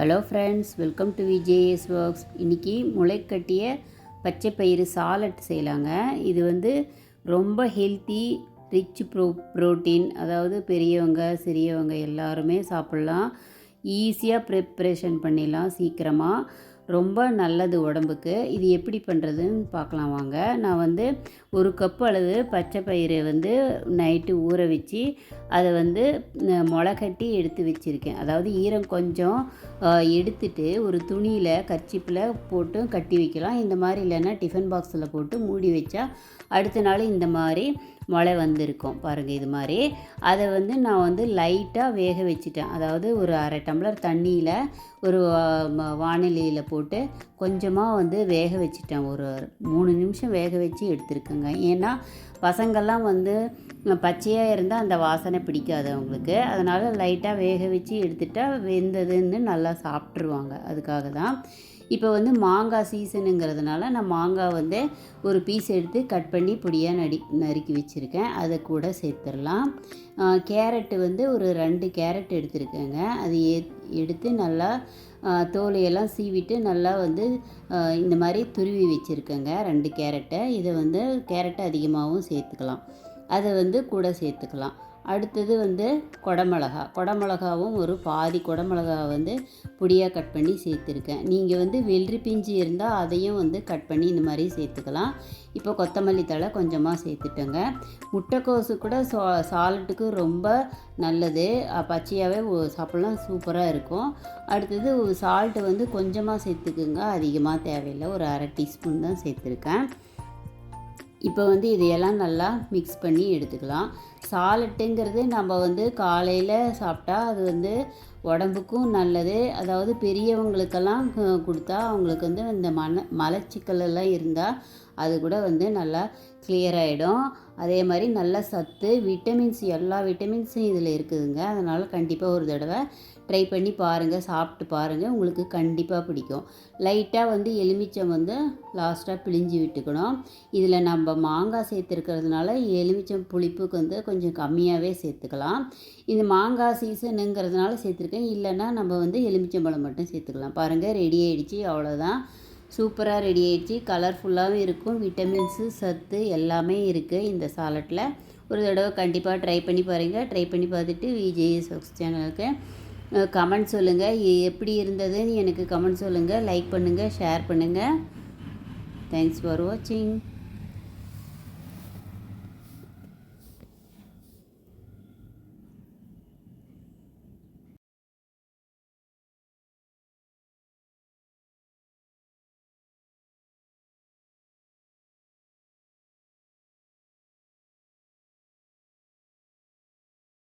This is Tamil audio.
Hello friends, welcome to VJS works. இன்றைக்கி முளைக்கட்டிய பச்சை பயிறு சாலட் செய்யலாங்க. இது ரொம்ப ஹெல்த்தி, ரிச் ப்ரோட்டீன். அதாவது பெரியவங்க சிறியவங்க எல்லாருமே சாப்பிட்லாம். ஈஸியாக ப்ரிப்ரேஷன் பண்ணிடலாம் சீக்கிரமாக. ரொம்ப நல்லது உடம்புக்கு. இது எப்படி பண்ணுறதுன்னு பார்க்கலாம் வாங்க. நான் ஒரு கப் அளவு பச்சை பயிரை நைட்டு ஊற வச்சு அதை முளைக்கட்டி எடுத்து வச்சுருக்கேன். அதாவது ஈரம் கொஞ்சம் எடுத்துட்டு ஒரு துணியில் கர்ச்சிப்பில் போட்டு கட்டி வைக்கலாம். இந்த மாதிரி இல்லைன்னா டிஃபன் பாக்ஸில் போட்டு மூடி வச்சா அடுத்த நாள் இந்த மாதிரி முளை வந்திருக்கும் பாருங்கள். இது மாதிரி அதை நான் லைட்டாக வேக வச்சுட்டேன். அதாவது ஒரு அரை டம்ளர் தண்ணியில் ஒரு வானிலையில் போட்டு கொஞ்சமாக வேக வச்சுட்டேன். ஒரு 3 நிமிஷம் வேக வச்சு எடுத்துருக்குங்க. ஏன்னா பசங்கள்லாம் பச்சையாக இருந்தால் அந்த வாசனை பிடிக்காது அவங்களுக்கு. அதனால் லைட்டாக வேக வச்சு எடுத்துட்டால் வெந்ததுன்னு நல்லா சாப்பிட்ருவாங்க. அதுக்காக தான். இப்போ மாங்காய் சீசனுங்கிறதுனால நான் மாங்காய் ஒரு பீஸ் எடுத்து கட் பண்ணி பொடியாக நறுக்கி வச்சுருக்கேன். அதை கூட சேர்த்துடலாம். கேரட்டு ஒரு 2 கேரட் எடுத்துருக்கேங்க. அது எடுத்து நல்லா தோலையெல்லாம் சீவிட்டு நல்லா இந்த மாதிரி துருவி வச்சுருக்கேங்க 2 கேரட்டை. இதை கேரட்டை அதிகமாகவும் சேர்த்துக்கலாம். அதை கூட சேர்த்துக்கலாம். அடுத்தது குடமிளகாவும் ஒரு பாதி குடமிளகா பொடியாக கட் பண்ணி சேர்த்துருக்கேன். நீங்கள் வெள்ளரி பிஞ்சு இருந்தால் அதையும் கட் பண்ணி இந்த மாதிரி சேர்த்துக்கலாம். இப்போ கொத்தமல்லி தழை கொஞ்சமாக சேர்த்துட்டேங்க. முட்டைக்கோசு கூட சாலட்டுக்கு ரொம்ப நல்லது. பச்சையாகவே சாப்பிட்லாம், சூப்பராக இருக்கும். அடுத்தது சால்ட்டு கொஞ்சமாக சேர்த்துக்குங்க, அதிகமாக தேவையில்லை. ஒரு அரை டீஸ்பூன் தான் சேர்த்துருக்கேன். இப்போ இதையெல்லாம் நல்லா மிக்ஸ் பண்ணி எடுத்துக்கலாம். சாலட்டுங்கிறது நம்ம காலையில் சாப்பிட்டா அது உடம்புக்கும் நல்லது. அதாவது பெரியவங்களுக்கெல்லாம் கொடுத்தா அவங்களுக்கு இந்த மலச்சிக்கல் எல்லாம் இருந்தால் அது கூட நல்லா கிளியர் ஆகிடும். அதே மாதிரி நல்ல சத்து, விட்டமின்ஸ், எல்லா விட்டமின்ஸும் இதில் இருக்குதுங்க. அதனால் கண்டிப்பாக ஒரு தடவை ட்ரை பண்ணி பாருங்கள், சாப்பிட்டு பாருங்கள், உங்களுக்கு கண்டிப்பாக பிடிக்கும். லைட்டாக எலுமிச்சம் லாஸ்ட்டாக பிழிஞ்சு விட்டுக்கணும். இதில் நம்ம மாங்காய் சேர்த்துருக்கிறதுனால எலுமிச்சம் புளிப்புக்கு கொஞ்சம் கம்மியாகவே சேர்த்துக்கலாம். இந்த மாங்காய் சீசனுங்கிறதுனால சேர்த்துருக்கேன். இல்லைன்னா நம்ம எலுமிச்சம்பழம் மட்டும் சேர்த்துக்கலாம். பாருங்கள், ரெடி ஆகிடுச்சு. அவ்வளோதான், சூப்பராக ரெடி ஆகிடுச்சு. கலர்ஃபுல்லாகவும் இருக்கும். விட்டமின்ஸு, சத்து எல்லாமே இருக்குது இந்த சாலட்டில். ஒரு தடவை கண்டிப்பாக ட்ரை பண்ணி பாருங்கள். ட்ரை பண்ணி பார்த்துட்டு விஜேஎஸ் ஒர்க்ஸ் சேனலுக்கு கமெண்ட் சொல்லுங்கள். எப்படி இருந்ததுன்னு எனக்கு கமெண்ட் சொல்லுங்கள். லைக் பண்ணுங்கள், ஷேர் பண்ணுங்கள். தேங்க்ஸ் ஃபார் வாட்சிங்.